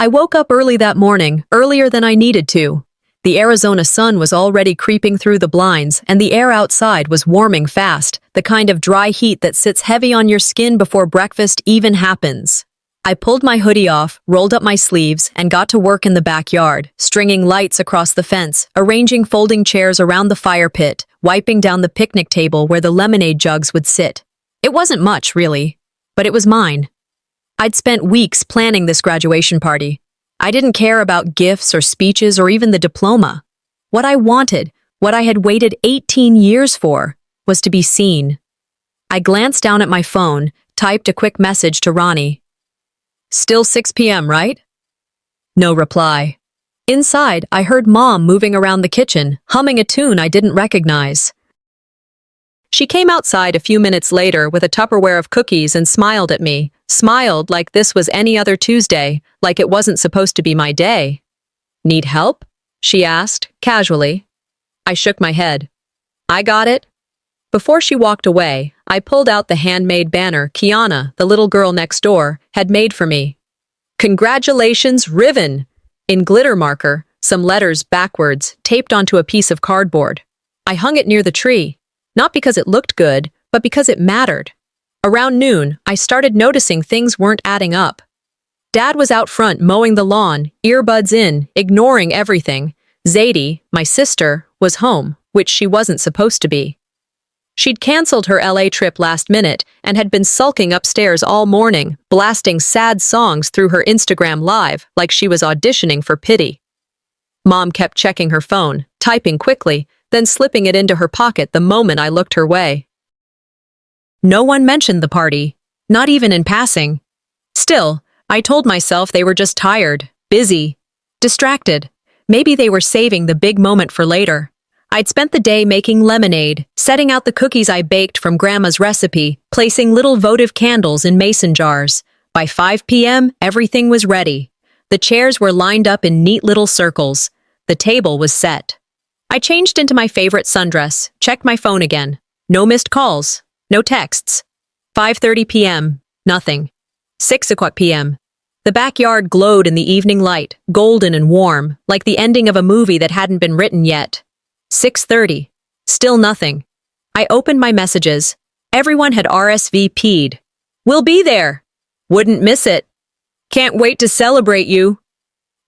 I woke up early that morning, earlier than I needed to. The Arizona sun was already creeping through the blinds, and the air outside was warming fast, the kind of dry heat that sits heavy on your skin before breakfast even happens. I pulled my hoodie off, rolled up my sleeves, and got to work in the backyard, stringing lights across the fence, arranging folding chairs around the fire pit, wiping down the picnic table where the lemonade jugs would sit. It wasn't much, really, but it was mine. I'd spent weeks planning this graduation party. I didn't care about gifts or speeches or even the diploma. What I wanted, what I had waited 18 years for, was to be seen. I glanced down at my phone, typed a quick message to Ronnie. "Still 6 p.m., right?" No reply. Inside, I heard Mom moving around the kitchen, humming a tune I didn't recognize. She came outside a few minutes later with a Tupperware of cookies and smiled at me, smiled like this was any other Tuesday, like it wasn't supposed to be my day. "Need help?" she asked, casually. I shook my head. "I got it." Before she walked away, I pulled out the handmade banner Kiana, the little girl next door, had made for me. "Congratulations, Riven!" In glitter marker, some letters backwards, taped onto a piece of cardboard. I hung it near the tree, not because it looked good, but because it mattered. Around noon, I started noticing things weren't adding up. Dad was out front mowing the lawn, earbuds in, ignoring everything. Zadie, my sister, was home, which she wasn't supposed to be. She'd canceled her LA trip last minute and had been sulking upstairs all morning, blasting sad songs through her Instagram Live like she was auditioning for pity. Mom kept checking her phone, typing quickly, then slipping it into her pocket the moment I looked her way. No one mentioned the party, not even in passing. Still, I told myself they were just tired, busy, distracted. Maybe they were saving the big moment for later. I'd spent the day making lemonade, setting out the cookies I baked from Grandma's recipe, placing little votive candles in mason jars. By 5 p.m., everything was ready. The chairs were lined up in neat little circles. The table was set. I changed into my favorite sundress, checked my phone again. No missed calls, no texts. 5:30 p.m., nothing. 6 o'clock p.m. The backyard glowed in the evening light, golden and warm, like the ending of a movie that hadn't been written yet. 6:30. Still nothing. I opened my messages. Everyone had RSVP'd. "We'll be there." "Wouldn't miss it." "Can't wait to celebrate you."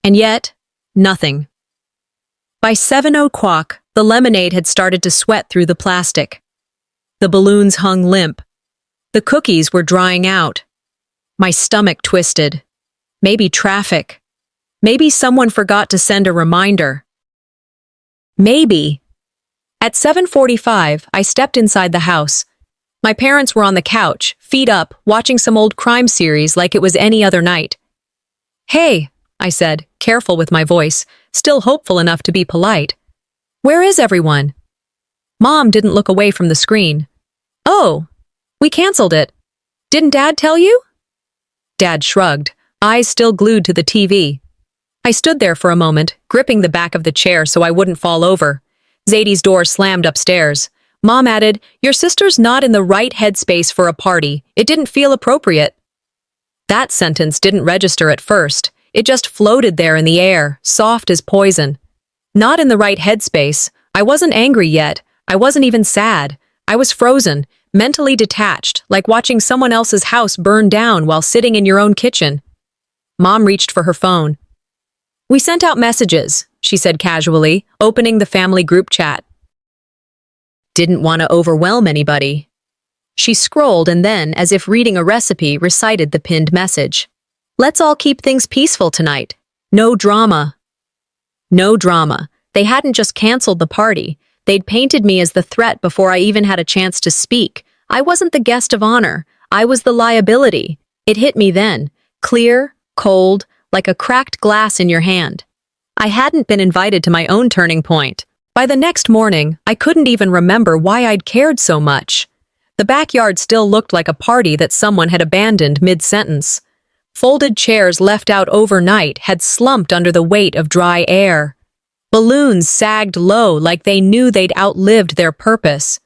And yet, nothing. By 7 o'clock, the lemonade had started to sweat through the plastic. The balloons hung limp. The cookies were drying out. My stomach twisted. Maybe traffic. Maybe someone forgot to send a reminder. Maybe. At 7:45, I stepped inside the house. My parents were on the couch, feet up, watching some old crime series like it was any other night. "Hey," I said, careful with my voice, still hopeful enough to be polite. "Where is everyone?" Mom didn't look away from the screen. "Oh, we canceled it. Didn't Dad tell you?" Dad shrugged, eyes still glued to the TV. I stood there for a moment, gripping the back of the chair so I wouldn't fall over. Zadie's door slammed upstairs. Mom added, "Your sister's not in the right headspace for a party. It didn't feel appropriate." That sentence didn't register at first. It just floated there in the air, soft as poison. Not in the right headspace. I wasn't angry yet. I wasn't even sad. I was frozen, mentally detached, like watching someone else's house burn down while sitting in your own kitchen. Mom reached for her phone. "We sent out messages," she said casually, opening the family group chat. Didn't want to overwhelm anybody. She scrolled and then, as if reading a recipe, recited the pinned message. "Let's all keep things peaceful tonight. No drama." No drama. They hadn't just canceled the party. They'd painted me as the threat before I even had a chance to speak. I wasn't the guest of honor. I was the liability. It hit me then. Clear, cold, like a cracked glass in your hand. I hadn't been invited to my own turning point. By the next morning, I couldn't even remember why I'd cared so much. The backyard still looked like a party that someone had abandoned mid-sentence. Folded chairs left out overnight had slumped under the weight of dry air. Balloons sagged low like they knew they'd outlived their purpose.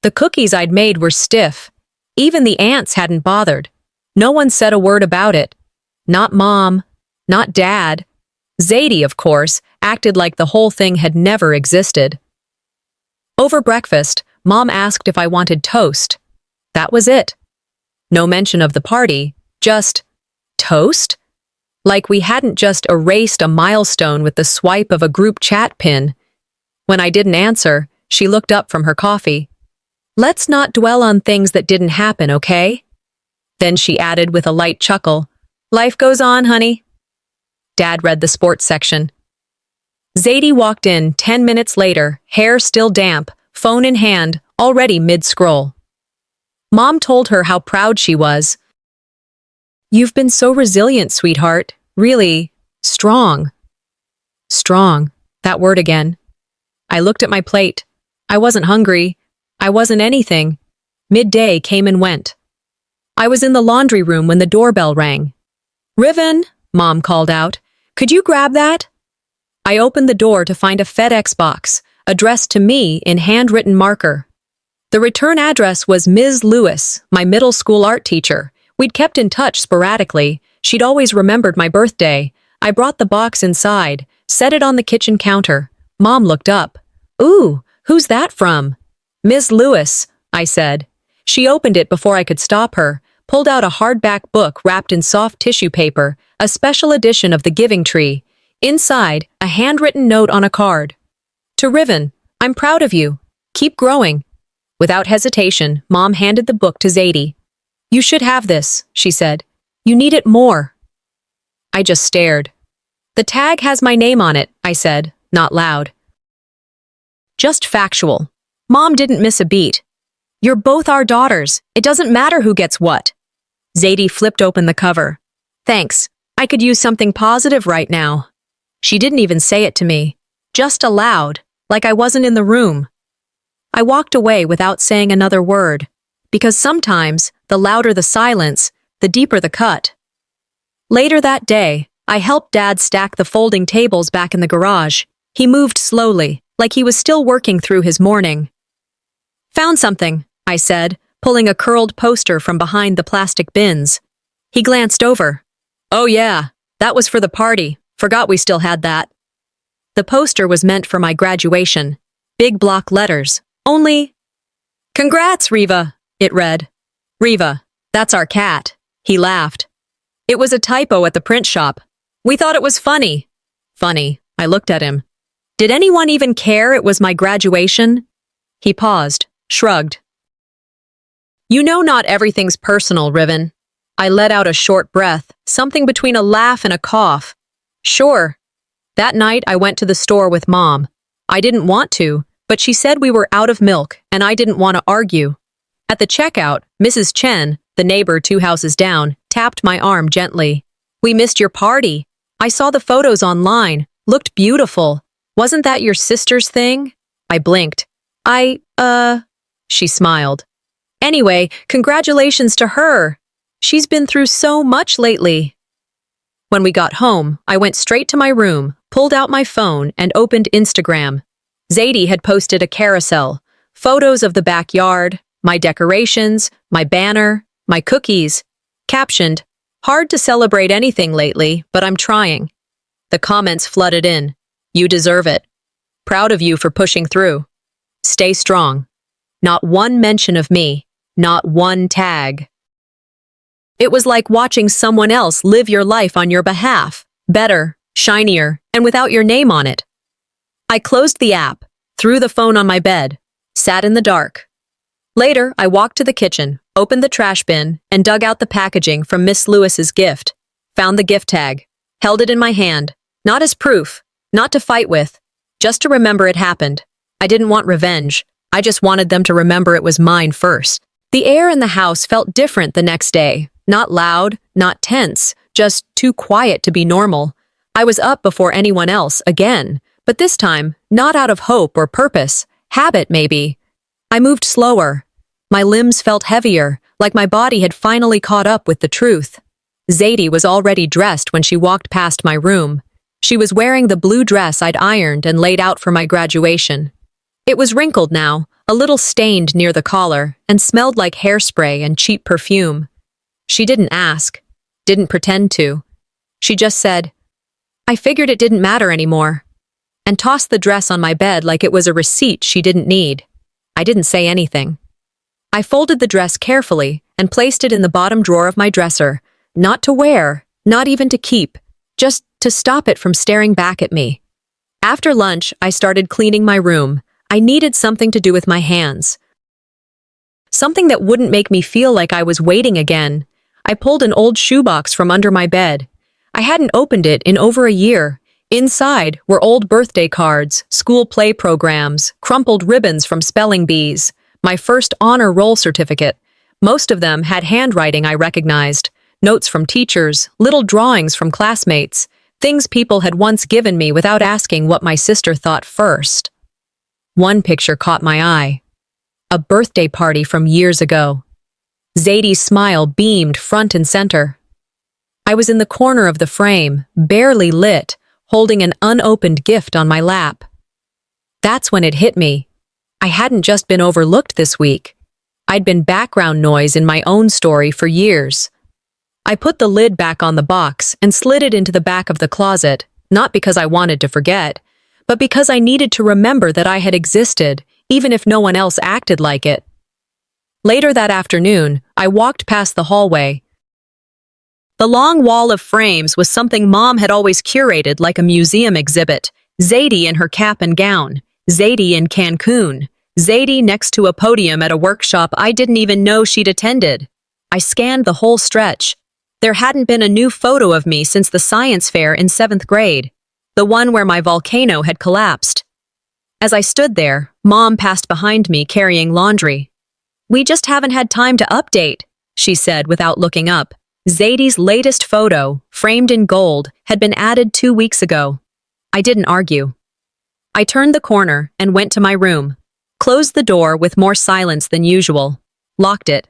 The cookies I'd made were stiff. Even the ants hadn't bothered. No one said a word about it. Not Mom. not Dad. Zadie, of course, acted like the whole thing had never existed. Over breakfast, Mom asked if I wanted toast. That was it. No mention of the party, just toast? Like we hadn't just erased a milestone with the swipe of a group chat pin. When I didn't answer, she looked up from her coffee. Let's not dwell on things that didn't happen, okay? Then she added with a light chuckle, Life goes on, honey. Dad read the sports section. Zadie walked in 10 minutes later, hair still damp, phone in hand, already mid-scroll. Mom told her how proud she was. You've been so resilient, sweetheart. Really strong. Strong. That word again. I looked at my plate. I wasn't hungry. I wasn't anything. Midday came and went. I was in the laundry room when the doorbell rang. Riven, Mom called out. Could you grab that? I opened the door to find a FedEx box, addressed to me in handwritten marker. The return address was Ms. Lewis, my middle school art teacher. We'd kept in touch sporadically. She'd always remembered my birthday. I brought the box inside, set it on the kitchen counter. Mom looked up. Ooh, who's that from? Ms. Lewis, I said. She opened it before I could stop her, pulled out a hardback book wrapped in soft tissue paper, a special edition of The Giving Tree. Inside, a handwritten note on a card. To Riven, I'm proud of you. Keep growing. Without hesitation, Mom handed the book to Zadie. You should have this, she said. You need it more. I just stared. The tag has my name on it, I said, not loud. Just factual. Mom didn't miss a beat. You're both our daughters. It doesn't matter who gets what. Zadie flipped open the cover. Thanks. I could use something positive right now. She didn't even say it to me. Just aloud, like I wasn't in the room. I walked away without saying another word, because sometimes, the louder the silence, the deeper the cut. Later that day, I helped Dad stack the folding tables back in the garage. He moved slowly, like he was still working through his morning. Found something, I said, pulling a curled poster from behind the plastic bins. He glanced over. Oh yeah, that was for the party. Forgot we still had that. The poster was meant for my graduation. Big block letters. Only, Congrats, Riva, it read. Riva, that's our cat. He laughed. It was a typo at the print shop. We thought it was funny. Funny, I looked at him. Did anyone even care it was my graduation? He paused, shrugged. You know not everything's personal, Riven. I let out a short breath, something between a laugh and a cough. Sure. That night I went to the store with Mom. I didn't want to, but she said we were out of milk, and I didn't want to argue. At the checkout, Mrs. Chen, the neighbor 2 houses down, tapped my arm gently. We missed your party. I saw the photos online. Looked beautiful. Wasn't that your sister's thing? I blinked. She smiled. Anyway, congratulations to her. She's been through so much lately. When we got home, I went straight to my room, pulled out my phone, and opened Instagram. Zadie had posted a carousel, photos of the backyard, my decorations, my banner, my cookies, captioned, hard to celebrate anything lately, but I'm trying. The comments flooded in. You deserve it. Proud of you for pushing through. Stay strong. Not one mention of me, not one tag. It was like watching someone else live your life on your behalf, better, shinier, and without your name on it. I closed the app, threw the phone on my bed, sat in the dark. Later, I walked to the kitchen, opened the trash bin, and dug out the packaging from Miss Lewis's gift. Found the gift tag, held it in my hand, not as proof, not to fight with, just to remember it happened. I didn't want revenge. I just wanted them to remember it was mine first. The air in the house felt different the next day. Not loud, not tense, just too quiet to be normal. I was up before anyone else, again. But this time, not out of hope or purpose, habit maybe. I moved slower. My limbs felt heavier, like my body had finally caught up with the truth. Zadie was already dressed when she walked past my room. She was wearing the blue dress I'd ironed and laid out for my graduation. It was wrinkled now, a little stained near the collar, and smelled like hairspray and cheap perfume. She didn't ask, didn't pretend to. She just said, I figured it didn't matter anymore, and tossed the dress on my bed like it was a receipt she didn't need. I didn't say anything. I folded the dress carefully and placed it in the bottom drawer of my dresser, not to wear, not even to keep, just to stop it from staring back at me. After lunch, I started cleaning my room. I needed something to do with my hands. Something that wouldn't make me feel like I was waiting again. I pulled an old shoebox from under my bed. I hadn't opened it in over a year. Inside were old birthday cards, school play programs, crumpled ribbons from spelling bees, my first honor roll certificate. Most of them had handwriting I recognized, notes from teachers, little drawings from classmates, things people had once given me without asking what my sister thought first. One picture caught my eye. A birthday party from years ago. Zadie's smile beamed front and center. I was in the corner of the frame, barely lit, holding an unopened gift on my lap. That's when it hit me. I hadn't just been overlooked this week. I'd been background noise in my own story for years. I put the lid back on the box and slid it into the back of the closet, not because I wanted to forget, but because I needed to remember that I had existed, even if no one else acted like it. Later that afternoon, I walked past the hallway. The long wall of frames was something Mom had always curated like a museum exhibit. Zadie in her cap and gown. Zadie in Cancun. Zadie next to a podium at a workshop I didn't even know she'd attended. I scanned the whole stretch. There hadn't been a new photo of me since the science fair in 7th grade, the one where my volcano had collapsed. As I stood there, Mom passed behind me carrying laundry. "We just haven't had time to update," she said without looking up. Zadie's latest photo, framed in gold, had been added 2 weeks ago. I didn't argue. I turned the corner and went to my room, closed the door with more silence than usual, locked it.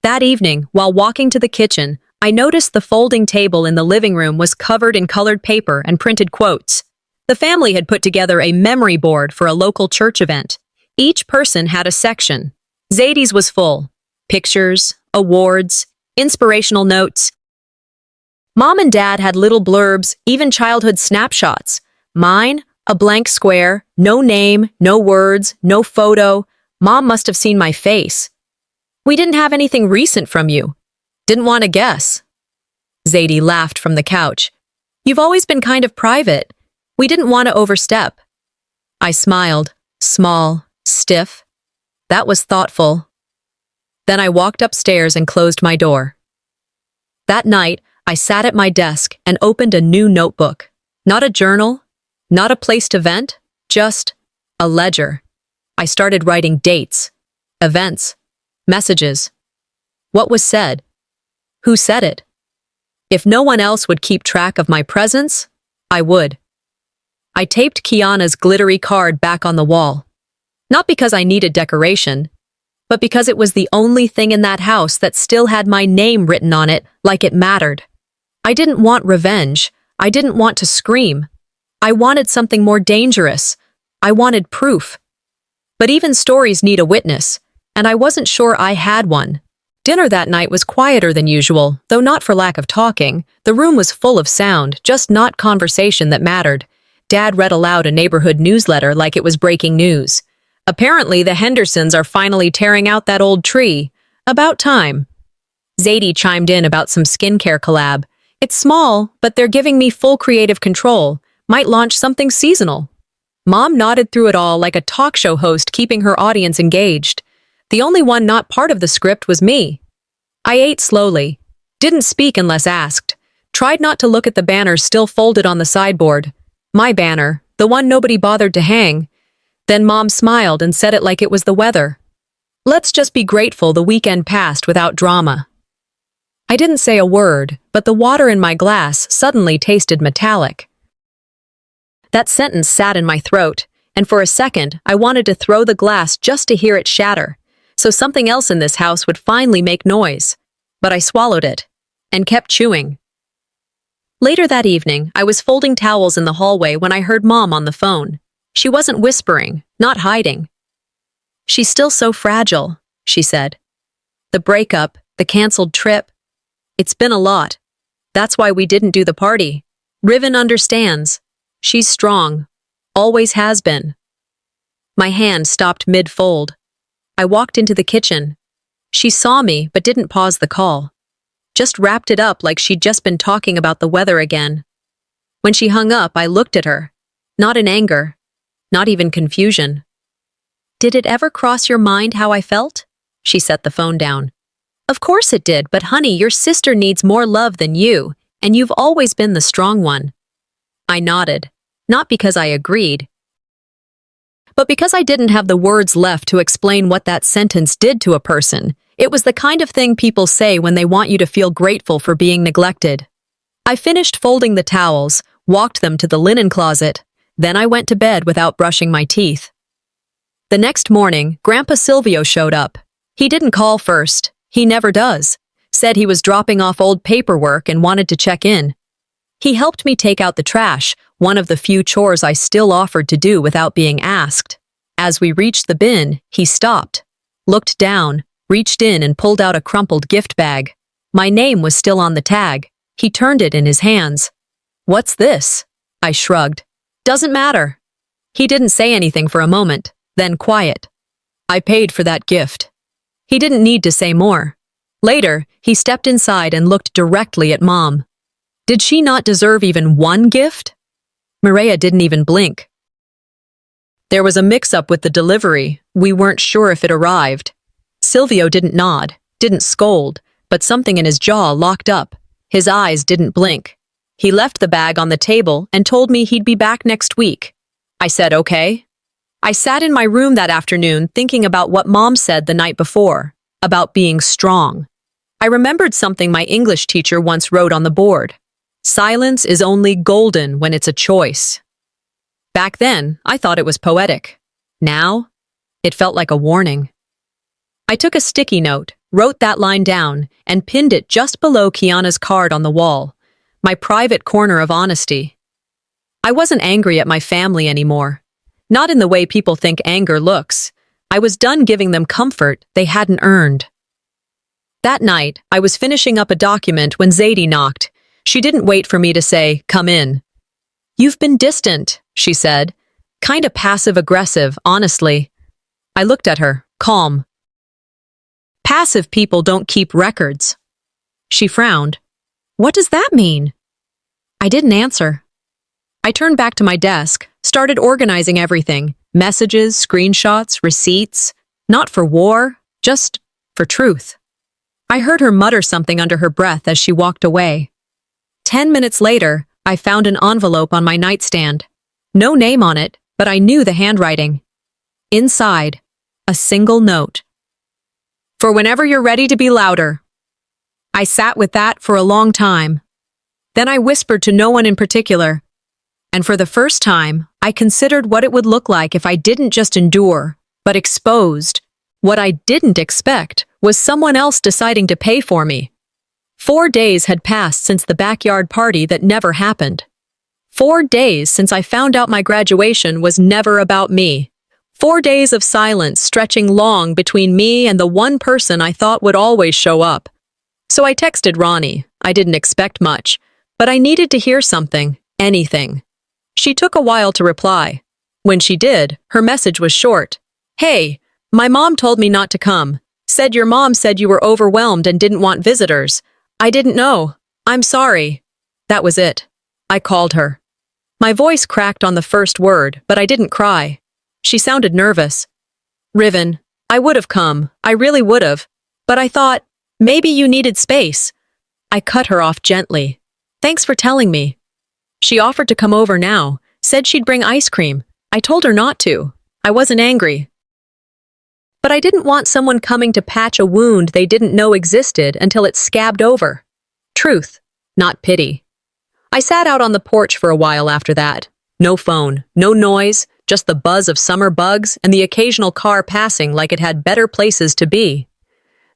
That evening, while walking to the kitchen, I noticed the folding table in the living room was covered in colored paper and printed quotes. The family had put together a memory board for a local church event. Each person had a section. Zadie's was full. Pictures, awards, inspirational notes. Mom and Dad had little blurbs, even childhood snapshots. Mine, a blank square, no name, no words, no photo. Mom must have seen my face. "We didn't have anything recent from you. Didn't want to guess." Zadie laughed from the couch. "You've always been kind of private. We didn't want to overstep." I smiled, small, stiff. That was thoughtful. Then I walked upstairs and closed my door. That night, I sat at my desk and opened a new notebook. Not a journal, not a place to vent, just a ledger. I started writing dates, events, messages. What was said? Who said it? If no one else would keep track of my presence, I would. I taped Kiana's glittery card back on the wall. Not because I needed decoration, but because it was the only thing in that house that still had my name written on it like it mattered. I didn't want revenge. I didn't want to scream. I wanted something more dangerous. I wanted proof. But even stories need a witness, and I wasn't sure I had one. Dinner that night was quieter than usual, though not for lack of talking. The room was full of sound, just not conversation that mattered. Dad read aloud a neighborhood newsletter like it was breaking news. "Apparently, the Hendersons are finally tearing out that old tree. About time." Zadie chimed in about some skincare collab. "It's small, but they're giving me full creative control. Might launch something seasonal." Mom nodded through it all like a talk show host keeping her audience engaged. The only one not part of the script was me. I ate slowly, didn't speak unless asked, tried not to look at the banners still folded on the sideboard. My banner, the one nobody bothered to hang. Then Mom smiled and said it like it was the weather. "Let's just be grateful the weekend passed without drama." I didn't say a word, but the water in my glass suddenly tasted metallic. That sentence sat in my throat, and for a second I wanted to throw the glass just to hear it shatter, so something else in this house would finally make noise. But I swallowed it, and kept chewing. Later that evening, I was folding towels in the hallway when I heard Mom on the phone. She wasn't whispering, not hiding. "She's still so fragile," she said. "The breakup, the canceled trip. It's been a lot. That's why we didn't do the party." Riven understands. She's strong. Always has been. My hand stopped mid-fold. I walked into the kitchen. She saw me, but didn't pause the call. Just wrapped it up like she'd just been talking about the weather again. When she hung up, I looked at her. Not in anger. Not even confusion. "Did it ever cross your mind how I felt?" She set the phone down. "Of course it did, but honey, your sister needs more love than you, and you've always been the strong one." I nodded. Not because I agreed, but because I didn't have the words left to explain what that sentence did to a person. It was the kind of thing people say when they want you to feel grateful for being neglected. I finished folding the towels, walked them to the linen closet, then I went to bed without brushing my teeth. The next morning, Grandpa Silvio showed up. He didn't call first. He never does. Said he was dropping off old paperwork and wanted to check in. He helped me take out the trash, one of the few chores I still offered to do without being asked. As we reached the bin, he stopped, looked down, reached in and pulled out a crumpled gift bag. My name was still on the tag. He turned it in his hands. "What's this?" I shrugged. "Doesn't matter." He didn't say anything for a moment, then quiet. "I paid for that gift." He didn't need to say more. Later, he stepped inside and looked directly at Mom. Did she not deserve even one gift? Maria didn't even blink. There was a mix-up with the delivery. We weren't sure if it arrived. Silvio didn't nod, didn't scold, but something in his jaw locked up. His eyes didn't blink. He left the bag on the table and told me he'd be back next week. I said, okay. I sat in my room that afternoon thinking about what Mom said the night before, about being strong. I remembered something my English teacher once wrote on the board. Silence is only golden when it's a choice. Back then, I thought it was poetic. Now, it felt like a warning. I took a sticky note, wrote that line down, and pinned it just below Kiana's card on the wall, my private corner of honesty. I wasn't angry at my family anymore. Not in the way people think anger looks. I was done giving them comfort they hadn't earned. That night, I was finishing up a document when Zadie knocked. She didn't wait for me to say, "Come in." "You've been distant," she said. Kinda passive-aggressive, honestly. I looked at her, calm. "Passive people don't keep records." She frowned. "What does that mean?" I didn't answer. I turned back to my desk, started organizing everything. Messages, screenshots, receipts. Not for war, just for truth. I heard her mutter something under her breath as she walked away. 10 minutes later, I found an envelope on my nightstand. No name on it, but I knew the handwriting. Inside, a single note. "For whenever you're ready to be louder." I sat with that for a long time. Then I whispered to no one in particular. And for the first time, I considered what it would look like if I didn't just endure, but exposed. What I didn't expect was someone else deciding to pay for me. 4 days had passed since the backyard party that never happened. 4 days since I found out my graduation was never about me. 4 days of silence stretching long between me and the one person I thought would always show up. So I texted Ronnie. I didn't expect much, but I needed to hear something, anything. She took a while to reply. When she did, her message was short. "Hey, my mom told me not to come. Said your mom said you were overwhelmed and didn't want visitors. I didn't know. I'm sorry." That was it. I called her. My voice cracked on the first word, but I didn't cry. She sounded nervous. "Riven, I would have come. I really would have. But I thought, maybe you needed space." I cut her off gently. "Thanks for telling me." She offered to come over now, said she'd bring ice cream. I told her not to. I wasn't angry. But I didn't want someone coming to patch a wound they didn't know existed until it scabbed over. Truth, not pity. I sat out on the porch for a while after that. No phone, no noise, just the buzz of summer bugs and the occasional car passing like it had better places to be.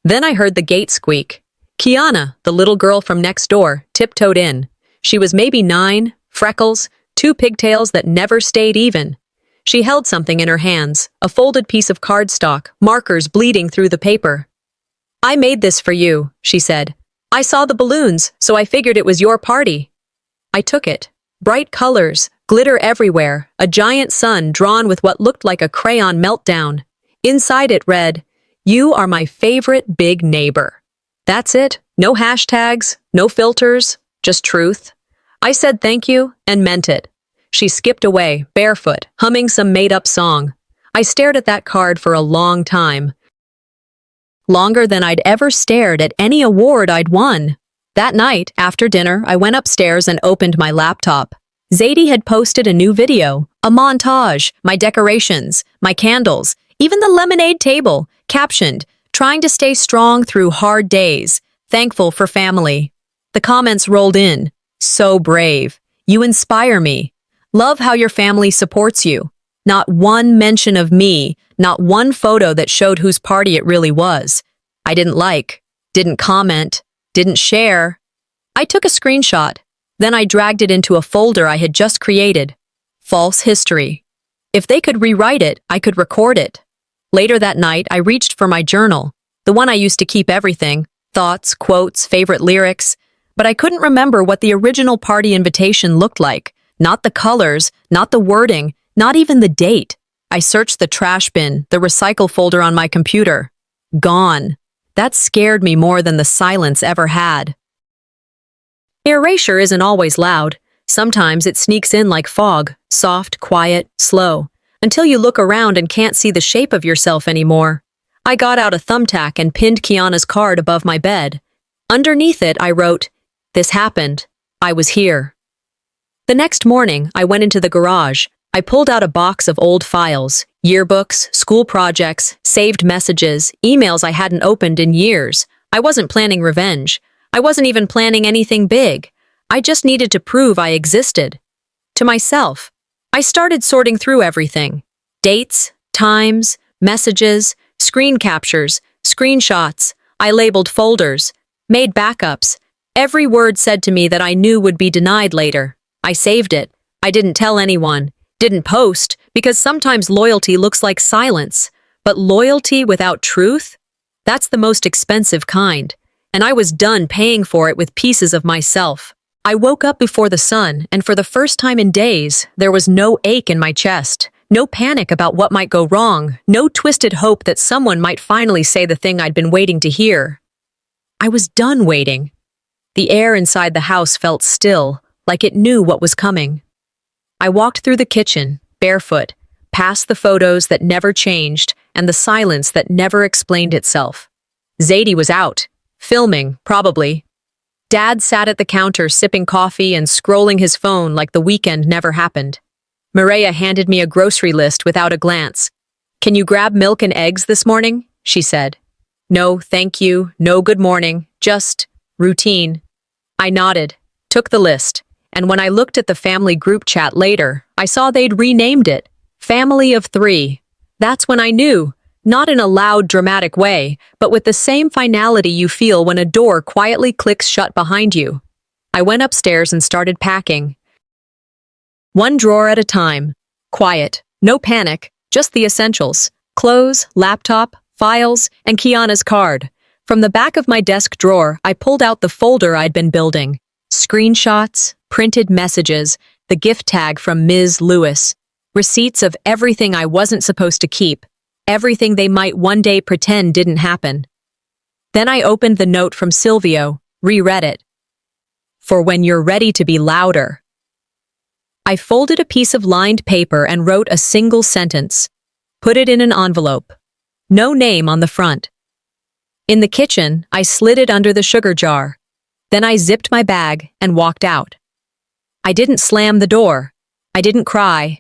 Then I heard the gate squeak. Kiana, the little girl from next door, tiptoed in. She was maybe 9, freckles, 2 pigtails that never stayed even. She held something in her hands, a folded piece of cardstock, markers bleeding through the paper. "I made this for you," she said. "I saw the balloons, so I figured it was your party." I took it, Bright colors, glitter everywhere, a giant sun drawn with what looked like a crayon meltdown. Inside it read, "You are my favorite big neighbor." That's it. No hashtags, no filters, just truth. I said thank you and meant it. She skipped away, barefoot, humming some made-up song. I stared at that card for a long time. Longer than I'd ever stared at any award I'd won. That night, after dinner, I went upstairs and opened my laptop. Zadie had posted a new video, a montage, my decorations, my candles, even the lemonade table, captioned, "Trying to stay strong through hard days, thankful for family." The comments rolled in. "So brave. You inspire me. Love how your family supports you. Not one mention of me, not one photo that showed whose party it really was. I didn't like, didn't comment, didn't share." I took a screenshot. Then I dragged it into a folder I had just created. False history. If they could rewrite it, I could record it. Later that night, I reached for my journal, the one I used to keep everything, thoughts, quotes, favorite lyrics, but I couldn't remember what the original party invitation looked like. Not the colors, not the wording, not even the date. I searched the trash bin, the recycle folder on my computer. Gone. That scared me more than the silence ever had. Erasure isn't always loud. Sometimes it sneaks in like fog, soft, quiet, slow, until you look around and can't see the shape of yourself anymore. I got out a thumbtack and pinned Kiana's card above my bed. Underneath it, I wrote, "This happened. I was here." The next morning, I went into the garage. I pulled out a box of old files, yearbooks, school projects, saved messages, emails I hadn't opened in years. I wasn't planning revenge. I wasn't even planning anything big. I just needed to prove I existed. To myself. I started sorting through everything. Dates, times, messages, screen captures, screenshots. I labeled folders, made backups. Every word said to me that I knew would be denied later. I saved it. I didn't tell anyone. Didn't post, because sometimes loyalty looks like silence. But loyalty without truth? That's the most expensive kind. And I was done paying for it with pieces of myself. I woke up before the sun, and for the first time in days, there was no ache in my chest, no panic about what might go wrong, no twisted hope that someone might finally say the thing I'd been waiting to hear. I was done waiting. The air inside the house felt still, like it knew what was coming. I walked through the kitchen, barefoot, past the photos that never changed and the silence that never explained itself. Zadie was out. Filming, probably. Dad sat at the counter sipping coffee and scrolling his phone like the weekend never happened. Mireia handed me a grocery list without a glance. "Can you grab milk and eggs this morning?" she said. "No, thank you, no good morning, just routine." I nodded, took the list, and when I looked at the family group chat later, I saw they'd renamed it Family of Three. That's when I knew. Not in a loud, dramatic way, but with the same finality you feel when a door quietly clicks shut behind you. I went upstairs and started packing. One drawer at a time. Quiet. No panic. Just the essentials. Clothes, laptop, files, and Kiana's card. From the back of my desk drawer, I pulled out the folder I'd been building. Screenshots, printed messages, the gift tag from Ms. Lewis. Receipts of everything I wasn't supposed to keep. Everything they might one day pretend didn't happen. Then I opened the note from Silvio, reread it. "For when you're ready to be louder." I folded a piece of lined paper and wrote a single sentence. Put it in an envelope. No name on the front. In the kitchen, I slid it under the sugar jar. Then I zipped my bag and walked out. I didn't slam the door. I didn't cry.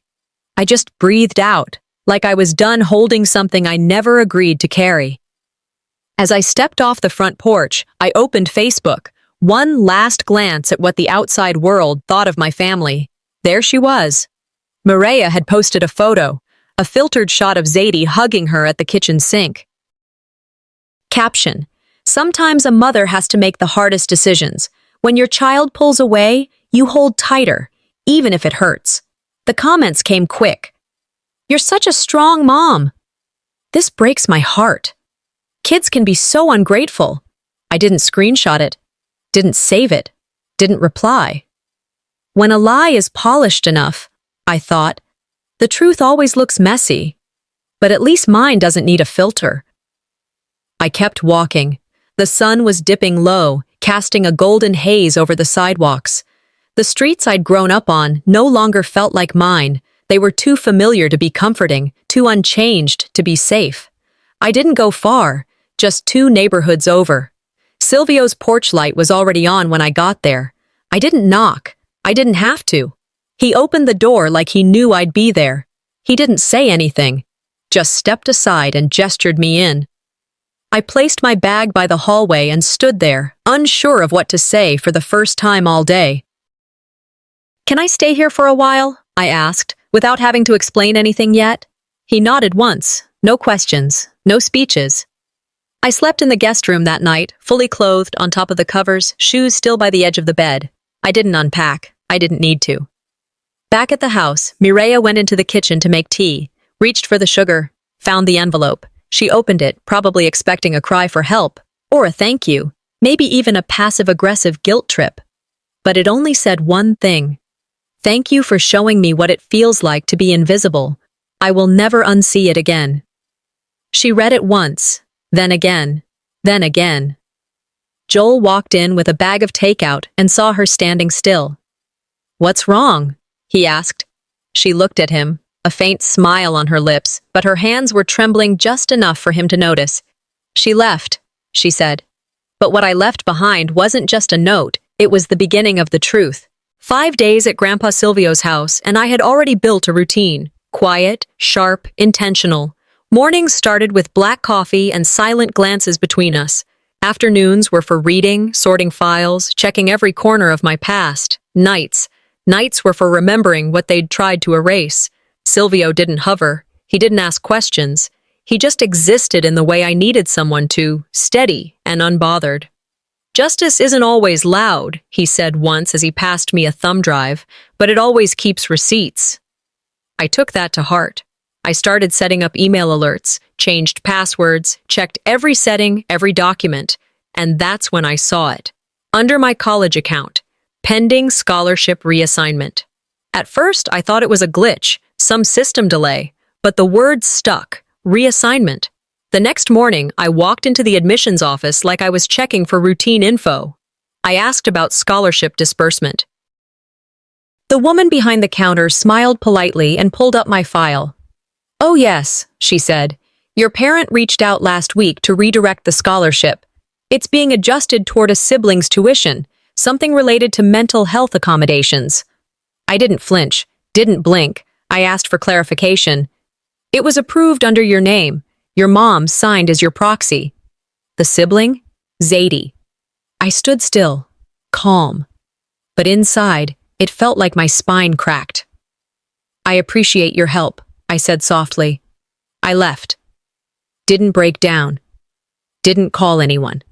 I just breathed out, like I was done holding something I never agreed to carry. As I stepped off the front porch, I opened Facebook, one last glance at what the outside world thought of my family. There she was. Mireia had posted a photo, a filtered shot of Zadie hugging her at the kitchen sink. Caption: Sometimes a mother has to make the hardest decisions. When your child pulls away, you hold tighter, even if it hurts. The comments came quick. "You're such a strong mom." This breaks my heart. Kids can be so ungrateful. I didn't screenshot it, didn't save it, didn't reply. When a lie is polished enough, I thought, the truth always looks messy. But at least mine doesn't need a filter. I kept walking. The sun was dipping low, casting a golden haze over the sidewalks. The streets I'd grown up on no longer felt like mine. They were too familiar to be comforting, too unchanged to be safe. I didn't go far, just 2 neighborhoods over. Silvio's porch light was already on when I got there. I didn't knock. I didn't have to. He opened the door like he knew I'd be there. He didn't say anything, just stepped aside and gestured me in. I placed my bag by the hallway and stood there, unsure of what to say for the first time all day. "Can I stay here for a while?" I asked, without having to explain anything yet. He nodded once, no questions, no speeches. I slept in the guest room that night, fully clothed, on top of the covers, shoes still by the edge of the bed. I didn't unpack. I didn't need to. Back at the house, Mireya went into the kitchen to make tea, reached for the sugar, found the envelope. She opened it, probably expecting a cry for help, or a thank you, maybe even a passive-aggressive guilt trip. But it only said one thing. "Thank you for showing me what it feels like to be invisible. I will never unsee it again." She read it once, then again, then again. Joel walked in with a bag of takeout and saw her standing still. "What's wrong?" he asked. She looked at him, a faint smile on her lips, but her hands were trembling just enough for him to notice. "She left," she said. But what I left behind wasn't just a note, it was the beginning of the truth. 5 days at Grandpa Silvio's house, and I had already built a routine. Quiet, sharp, intentional. Mornings started with black coffee and silent glances between us. Afternoons were for reading, sorting files, checking every corner of my past. Nights were for remembering what they'd tried to erase. Silvio didn't hover. He didn't ask questions. He just existed in the way I needed someone to, steady and unbothered. "Justice isn't always loud," he said once as he passed me a thumb drive, "but it always keeps receipts." I took that to heart. I started setting up email alerts, changed passwords, checked every setting, every document, and that's when I saw it. Under my college account, pending scholarship reassignment. At first, I thought it was a glitch, some system delay, but the word stuck, reassignment. The next morning, I walked into the admissions office like I was checking for routine info. I asked about scholarship disbursement. The woman behind the counter smiled politely and pulled up my file. "Oh yes," she said. "Your parent reached out last week to redirect the scholarship. It's being adjusted toward a sibling's tuition, something related to mental health accommodations." I didn't flinch, didn't blink. I asked for clarification. "It was approved under your name. Your mom signed as your proxy." "The sibling?" "Zadie." I stood still, calm. But inside, it felt like my spine cracked. "I appreciate your help," I said softly. I left. Didn't break down. Didn't call anyone.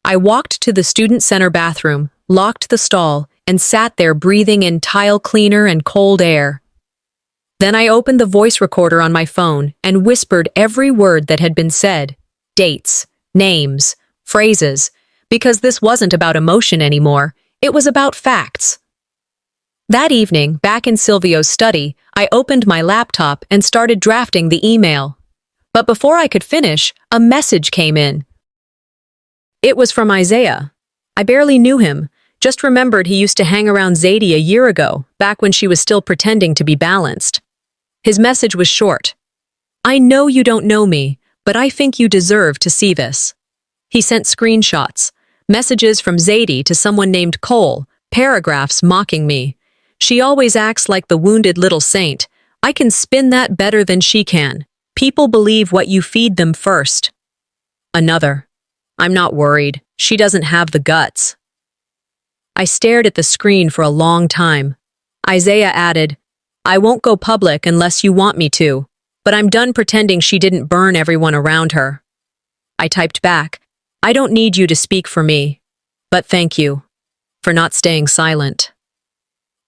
I walked to the student center bathroom, locked the stall, and sat there breathing in tile cleaner and cold air. Then I opened the voice recorder on my phone and whispered every word that had been said. Dates, names, phrases, because this wasn't about emotion anymore, it was about facts. That evening, back in Silvio's study, I opened my laptop and started drafting the email. But before I could finish, a message came in. It was from Isaiah. I barely knew him, just remembered he used to hang around Zadie a year ago, back when she was still pretending to be balanced. His message was short. "I know you don't know me, but I think you deserve to see this." He sent screenshots, messages from Zadie to someone named Cole, paragraphs mocking me. "She always acts like the wounded little saint. I can spin that better than she can. People believe what you feed them first." Another. "I'm not worried. She doesn't have the guts." I stared at the screen for a long time. Isaiah added, "I won't go public unless you want me to, but I'm done pretending she didn't burn everyone around her." I typed back, "I don't need you to speak for me, but thank you for not staying silent."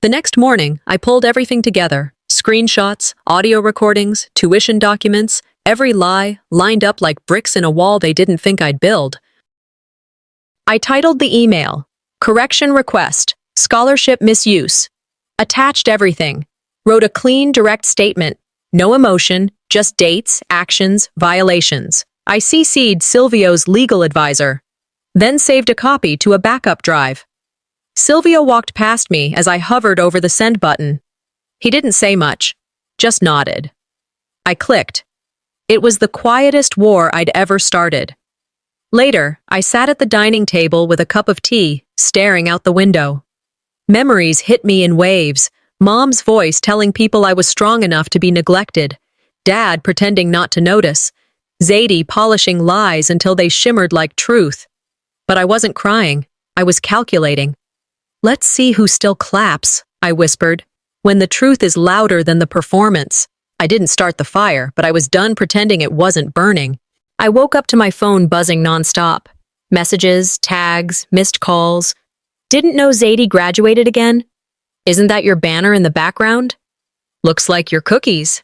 The next morning, I pulled everything together. Screenshots, audio recordings, tuition documents, every lie, lined up like bricks in a wall they didn't think I'd build. I titled the email, "Correction Request. Scholarship misuse. Attached everything. Wrote a clean, direct statement. No emotion, just dates, actions, violations. I CC'd Silvio's legal advisor. Then saved a copy to a backup drive. Silvio walked past me as I hovered over the send button. He didn't say much, just nodded. I clicked. It was the quietest war I'd ever started. Later, I sat at the dining table with a cup of tea, staring out the window. Memories hit me in waves. Mom's voice telling people I was strong enough to be neglected. Dad pretending not to notice. Zadie polishing lies until they shimmered like truth. But I wasn't crying. I was calculating. Let's see who still claps, I whispered, when the truth is louder than the performance. I didn't start the fire, but I was done pretending it wasn't burning. I woke up to my phone buzzing nonstop. Messages, tags, missed calls. Didn't know Zadie graduated again? Isn't that your banner in the background? Looks like your cookies.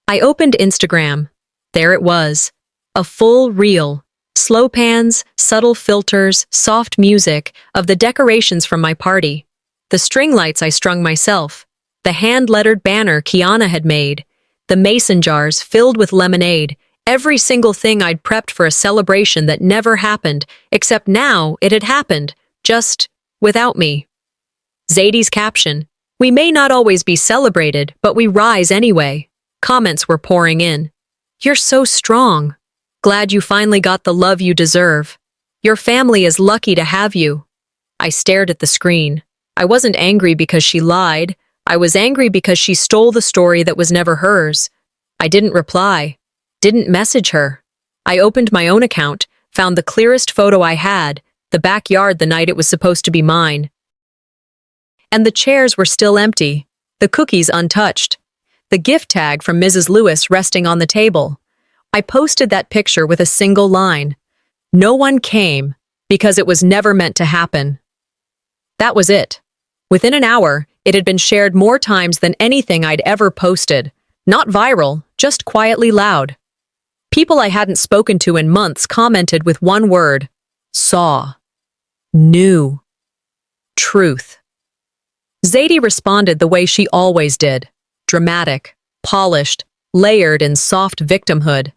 I opened Instagram. There it was. A full reel. Slow pans, subtle filters, soft music of the decorations from my party. The string lights I strung myself. The hand-lettered banner Kiana had made. The mason jars filled with lemonade. Every single thing I'd prepped for a celebration that never happened, except now it had happened, just without me. Zadie's caption, "We may not always be celebrated, but we rise anyway." Comments were pouring in. "You're so strong. Glad you finally got the love you deserve. Your family is lucky to have you." I stared at the screen. I wasn't angry because she lied. I was angry because she stole the story that was never hers. I didn't reply. Didn't message her. I opened my own account, found the clearest photo I had, the backyard the night it was supposed to be mine. And the chairs were still empty, the cookies untouched, the gift tag from Mrs. Lewis resting on the table. I posted that picture with a single line. No one came, because it was never meant to happen. That was it. Within an hour, it had been shared more times than anything I'd ever posted. Not viral, just quietly loud. People I hadn't spoken to in months commented with one word. Saw. Knew. Truth. Zadie responded the way she always did. Dramatic, polished, layered in soft victimhood.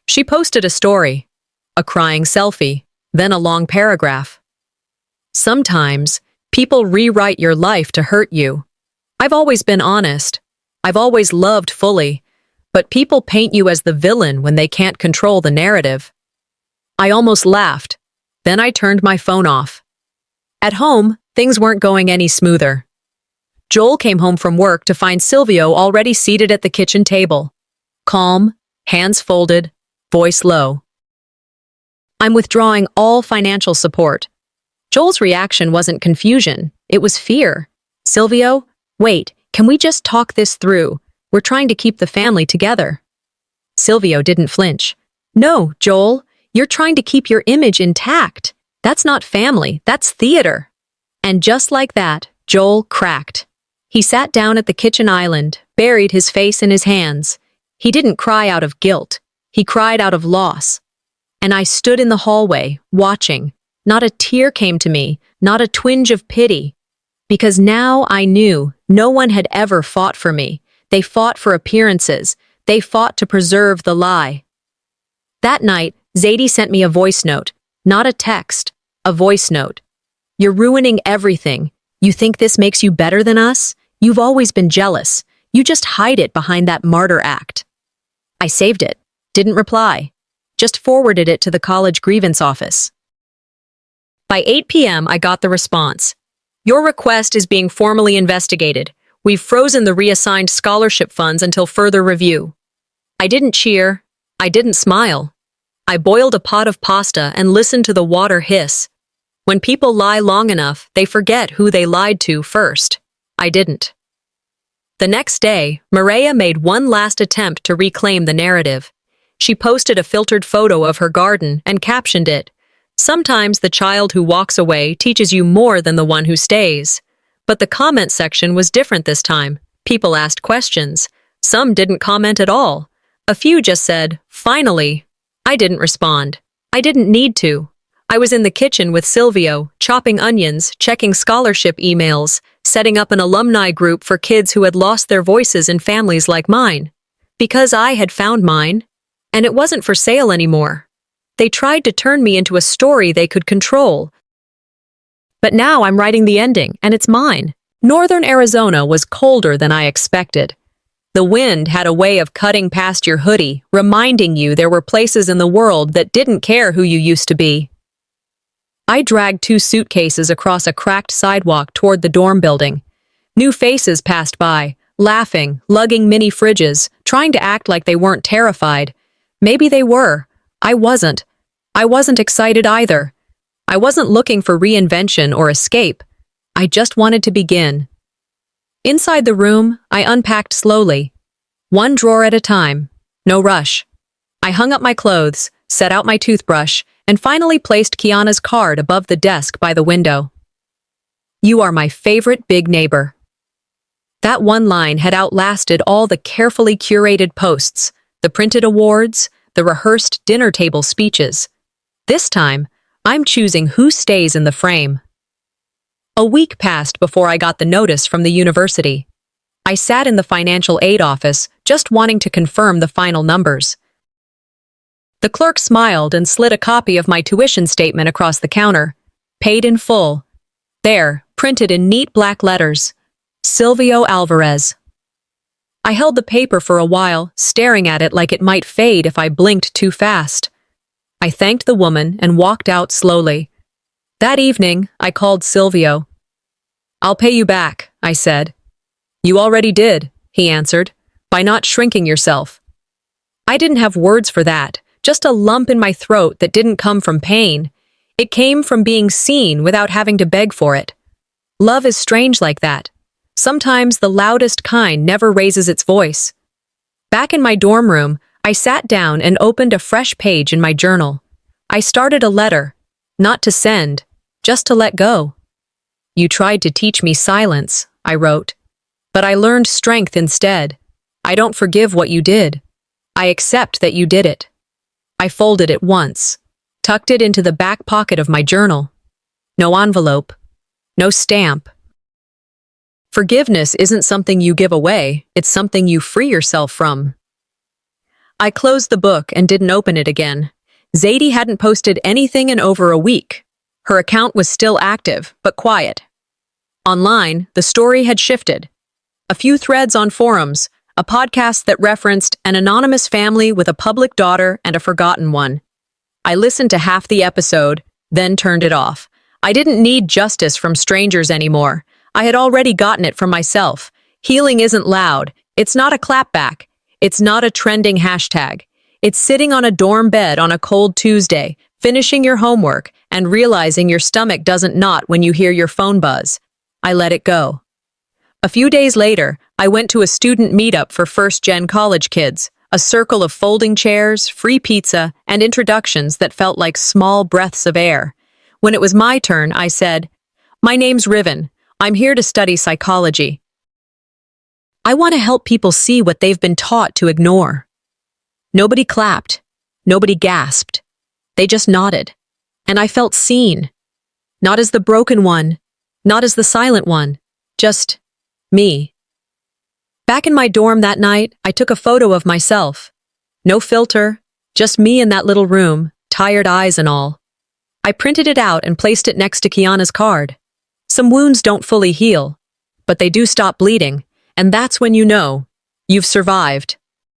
She posted a story, a crying selfie, then a long paragraph. Sometimes, people rewrite your life to hurt you. I've always been honest. I've always loved fully. But people paint you as the villain when they can't control the narrative. I almost laughed. Then I turned my phone off. At home, things weren't going any smoother. Joel came home from work to find Silvio already seated at the kitchen table. Calm, hands folded, voice low. "I'm withdrawing all financial support." Joel's reaction wasn't confusion, it was fear. "Silvio, wait, can we just talk this through? We're trying to keep the family together." Silvio didn't flinch. "No, Joel, you're trying to keep your image intact. That's not family, that's theater." And just like that, Joel cracked. He sat down at the kitchen island, buried his face in his hands. He didn't cry out of guilt. He cried out of loss. And I stood in the hallway, watching. Not a tear came to me, not a twinge of pity. Because now I knew no one had ever fought for me. They fought for appearances. They fought to preserve the lie. That night, Zadie sent me a voice note. Not a text, a voice note. "You're ruining everything. You think this makes you better than us? You've always been jealous. You just hide it behind that martyr act." I saved it. Didn't reply. Just forwarded it to the college grievance office. By 8 p.m., I got the response. "Your request is being formally investigated. We've frozen the reassigned scholarship funds until further review." I didn't cheer. I didn't smile. I boiled a pot of pasta and listened to the water hiss. When people lie long enough, they forget who they lied to first. I didn't. The next day, Maria made one last attempt to reclaim the narrative. She posted a filtered photo of her garden and captioned it, "Sometimes the child who walks away teaches you more than the one who stays." But the comment section was different this time. People asked questions. Some didn't comment at all. A few just said, "Finally." I didn't respond. I didn't need to. I was in the kitchen with Silvio, chopping onions, checking scholarship emails, setting up an alumni group for kids who had lost their voices in families like mine. Because I had found mine, and it wasn't for sale anymore. They tried to turn me into a story they could control. But now I'm writing the ending, and it's mine. Northern Arizona was colder than I expected. The wind had a way of cutting past your hoodie, reminding you there were places in the world that didn't care who you used to be. I dragged 2 suitcases across a cracked sidewalk toward the dorm building. New faces passed by, laughing, lugging mini fridges, trying to act like they weren't terrified. Maybe they were. I wasn't. I wasn't excited either. I wasn't looking for reinvention or escape. I just wanted to begin. Inside the room, I unpacked slowly. One drawer at a time. No rush. I hung up my clothes, set out my toothbrush, and finally placed Kiana's card above the desk by the window. You are my favorite big neighbor. That one line had outlasted all the carefully curated posts, the printed awards, the rehearsed dinner table speeches. This time, I'm choosing who stays in the frame. A week passed before I got the notice from the university. I sat in the financial aid office, just wanting to confirm the final numbers. The clerk smiled and slid a copy of my tuition statement across the counter. Paid in full. There, printed in neat black letters. Silvio Alvarez. I held the paper for a while, staring at it like it might fade if I blinked too fast. I thanked the woman and walked out slowly. That evening, I called Silvio. I'll pay you back, I said. You already did, he answered, by not shrinking yourself. I didn't have words for that, just a lump in my throat that didn't come from pain. It came from being seen without having to beg for it. Love is strange like that. Sometimes the loudest kind never raises its voice. Back in my dorm room, I sat down and opened a fresh page in my journal. I started a letter, not to send, just to let go. You tried to teach me silence, I wrote. But I learned strength instead. I don't forgive what you did. I accept that you did it. I folded it once, tucked it into the back pocket of my journal. No envelope, no stamp. Forgiveness isn't something you give away, it's something you free yourself from. I closed the book and didn't open it again. Zadie hadn't posted anything in over a week. Her account was still active, but quiet. Online, the story had shifted. A few threads on forums, a podcast that referenced an anonymous family with a public daughter and a forgotten one. I listened to half the episode, then turned it off. I didn't need justice from strangers anymore. I had already gotten it from myself. Healing isn't loud. It's not a clapback. It's not a trending hashtag. It's sitting on a dorm bed on a cold Tuesday, finishing your homework, and realizing your stomach doesn't knot when you hear your phone buzz. I let it go. A few days later, I went to a student meetup for first-gen college kids, a circle of folding chairs, free pizza, and introductions that felt like small breaths of air. When it was my turn, I said, "My name's Riven. I'm here to study psychology. I want to help people see what they've been taught to ignore." Nobody clapped. Nobody gasped. They just nodded. And I felt seen. Not as the broken one, not as the silent one, just me. Back in my dorm that night, I took a photo of myself. No filter, just me in that little room, tired eyes and all. I printed it out and placed it next to Kiana's card. Some wounds don't fully heal, but they do stop bleeding, and that's when you know you've survived.